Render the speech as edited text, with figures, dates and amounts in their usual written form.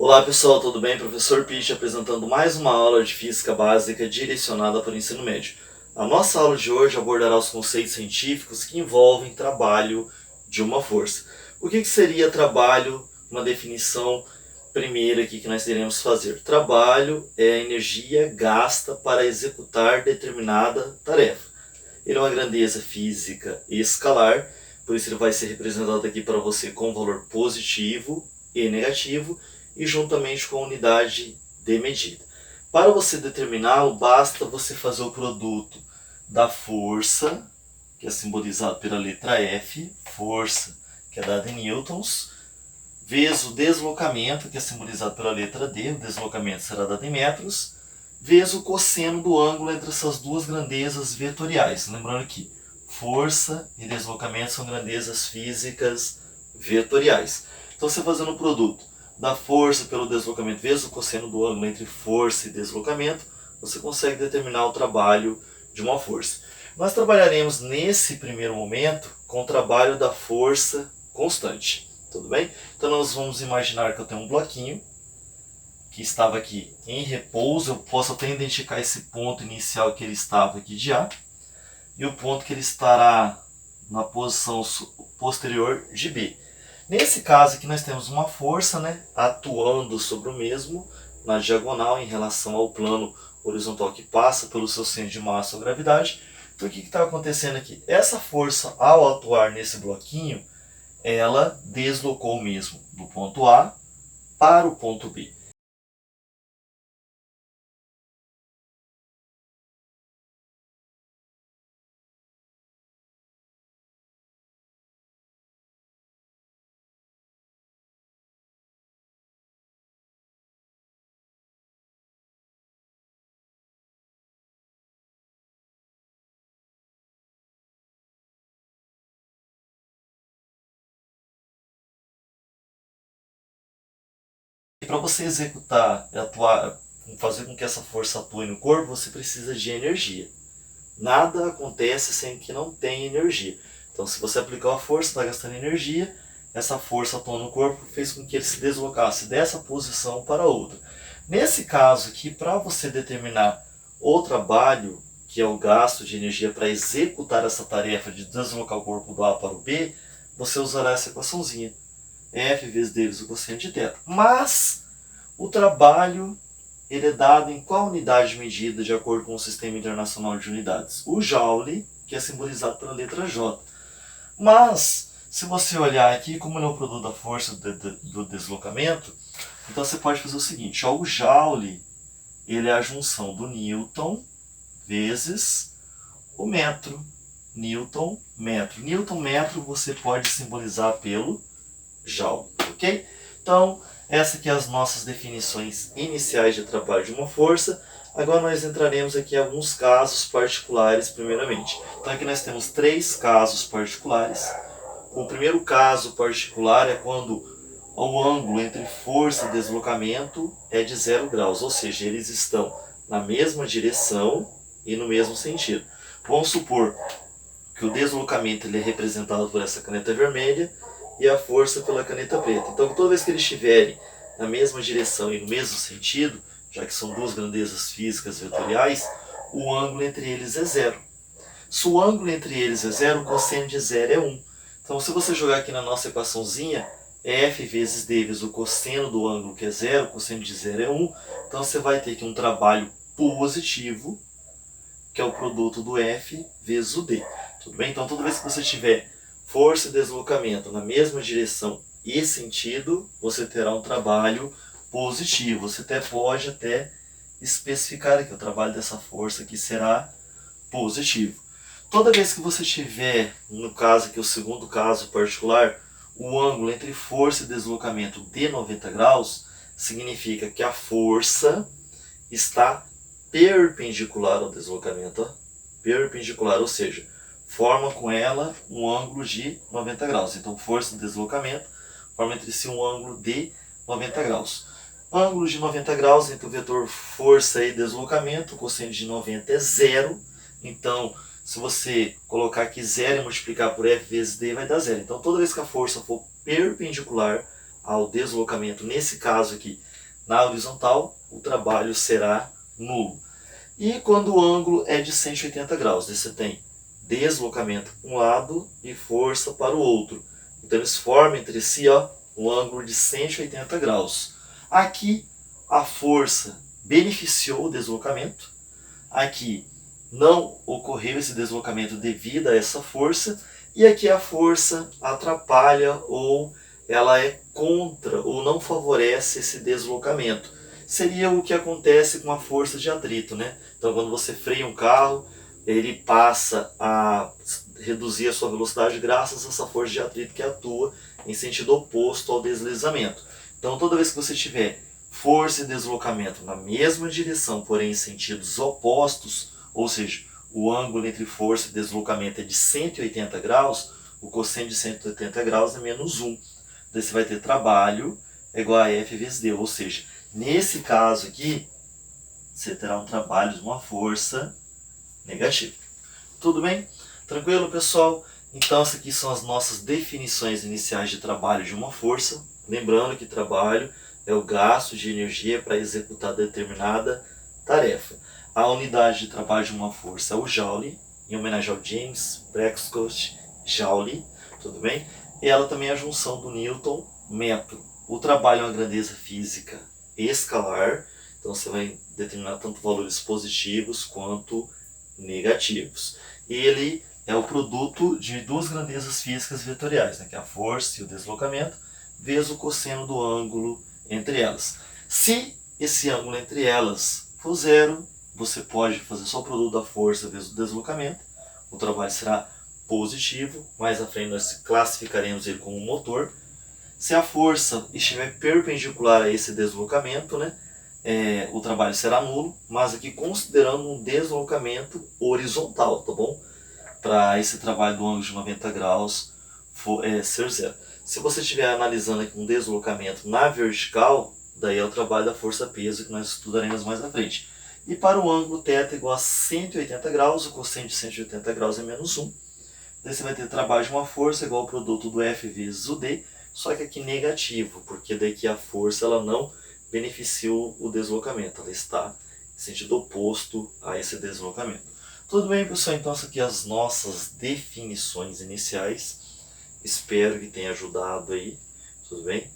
Olá pessoal, tudo bem? Professor Pitt apresentando mais uma aula de Física Básica direcionada para o ensino médio. A nossa aula de hoje abordará os conceitos científicos que envolvem trabalho de uma força. O que seria trabalho? Uma definição primeira aqui que nós iremos fazer. Trabalho é a energia gasta para executar determinada tarefa. Ele é uma grandeza física escalar, por isso ele vai ser representado aqui para você com valor positivo e negativo, e juntamente com a unidade de medida. Para você determiná-lo, basta você fazer o produto da força, que é simbolizado pela letra F, força, que é dada em newtons, vezes o deslocamento, que é simbolizado pela letra D, o deslocamento será dado em metros, vezes o cosseno do ângulo entre essas duas grandezas vetoriais. Lembrando que força e deslocamento são grandezas físicas vetoriais. Então, você fazendo o produto da força pelo deslocamento vezes o cosseno do ângulo entre força e deslocamento, você consegue determinar o trabalho de uma força. Nós trabalharemos nesse primeiro momento com o trabalho da força constante. Tudo bem? Então nós vamos imaginar que eu tenho um bloquinho que estava aqui em repouso. Eu posso até identificar esse ponto inicial que ele estava aqui de A e o ponto que ele estará na posição posterior de B. Nesse caso aqui nós temos uma força, atuando sobre o mesmo na diagonal em relação ao plano horizontal que passa pelo seu centro de massa ou gravidade. Então o que está acontecendo aqui? Essa força, ao atuar nesse bloquinho, ela deslocou mesmo do ponto A para o ponto B. Para você executar, atuar, fazer com que essa força atue no corpo, você precisa de energia. Nada acontece sem que não tenha energia. Então, se você aplicar a força, está gastando energia. Essa força atuando no corpo fez com que ele se deslocasse dessa posição para outra. Nesse caso aqui, para você determinar o trabalho, que é o gasto de energia para executar essa tarefa de deslocar o corpo do A para o B, você usará essa equaçãozinha. F vezes D vezes o cosseno de θ. Mas o trabalho ele é dado em qual unidade de medida de acordo com o Sistema Internacional de Unidades? O Joule, que é simbolizado pela letra J. Mas, se você olhar aqui, como ele é o produto da força do deslocamento, então você pode fazer o seguinte, o Joule ele é a junção do Newton vezes o metro. Newton, metro. Newton, metro você pode simbolizar pelo Joule, ok? Então, essas aqui são as nossas definições iniciais de trabalho de uma força. Agora nós entraremos aqui em alguns casos particulares primeiramente. Então aqui nós temos 3 casos particulares. O primeiro caso particular é quando o ângulo entre força e deslocamento é de 0 graus, ou seja, eles estão na mesma direção e no mesmo sentido. Vamos supor que o deslocamento ele é representado por essa caneta vermelha e a força pela caneta preta. Então, toda vez que eles estiverem na mesma direção e no mesmo sentido, já que são duas grandezas físicas vetoriais, o ângulo entre eles é 0. Se o ângulo entre eles é 0, o cosseno de 0 é 1. Então, se você jogar aqui na nossa equaçãozinha, F vezes D vezes o cosseno do ângulo que é 0, o cosseno de 0 é 1, então você vai ter aqui um trabalho positivo, que é o produto do F vezes o D. Tudo bem? Então, toda vez que você tiver força e deslocamento na mesma direção e sentido, você terá um trabalho positivo. Você pode especificar que o trabalho dessa força aqui será positivo. Toda vez que você tiver, no caso aqui, o segundo caso particular, o ângulo entre força e deslocamento de 90 graus, significa que a força está perpendicular ao deslocamento. Perpendicular, ou seja, forma com ela um ângulo de 90 graus. Então, força e deslocamento forma entre si um ângulo de 90 graus. Ângulo de 90 graus entre o vetor força e deslocamento, o cosseno de 90 é 0. Então, se você colocar aqui 0 e multiplicar por F vezes D, vai dar 0. Então, toda vez que a força for perpendicular ao deslocamento, nesse caso aqui, Na horizontal, o trabalho será nulo. E quando o ângulo é de 180 graus, você tem deslocamento para um lado e força para o outro. Então eles formam entre si um ângulo de 180 graus. Aqui a força beneficiou o deslocamento, aqui não ocorreu esse deslocamento devido a essa força, e aqui a força atrapalha ou ela é contra ou não favorece esse deslocamento. Seria o que acontece com a força de atrito, né? Então quando você freia um carro, ele passa a reduzir a sua velocidade graças a essa força de atrito que atua em sentido oposto ao deslizamento. Então toda vez que você tiver força e deslocamento na mesma direção, porém em sentidos opostos, ou seja, o ângulo entre força e deslocamento é de 180 graus, o cosseno de 180 graus é menos 1. Daí você vai ter trabalho igual a F vezes D, ou seja, nesse caso aqui, você terá um trabalho de uma força negativa. Tudo bem? Tranquilo, pessoal? Então, essas aqui são as nossas definições iniciais de trabalho de uma força. Lembrando que trabalho é o gasto de energia para executar determinada tarefa. A unidade de trabalho de uma força é o Joule, em homenagem ao James Prescott Joule, tudo bem? E ela também é a junção do Newton metro. O trabalho é uma grandeza física escalar, então você vai determinar tanto valores positivos quanto negativos. Ele é o produto de duas grandezas físicas vetoriais, né, que é a força e o deslocamento, vezes o cosseno do ângulo entre elas. Se esse ângulo entre elas for zero, você pode fazer só o produto da força vezes o deslocamento, o trabalho será positivo, mais à frente nós classificaremos ele como motor. Se a força estiver perpendicular a esse deslocamento, né, o trabalho será nulo, mas aqui considerando um deslocamento horizontal, tá bom? Para esse trabalho do ângulo de 90 graus ser zero. Se você estiver analisando aqui um deslocamento na vertical, daí é o trabalho da força-peso que nós estudaremos mais à frente. E para o ângulo θ igual a 180 graus, o cosseno de 180 graus é menos 1. Daí você vai ter trabalho de uma força igual ao produto do F vezes o D, só que aqui negativo, porque daqui a força ela não beneficia o deslocamento, ela está em sentido oposto a esse deslocamento. Tudo bem, pessoal? Então essas aqui são as nossas definições iniciais. Espero que tenha ajudado aí, tudo bem?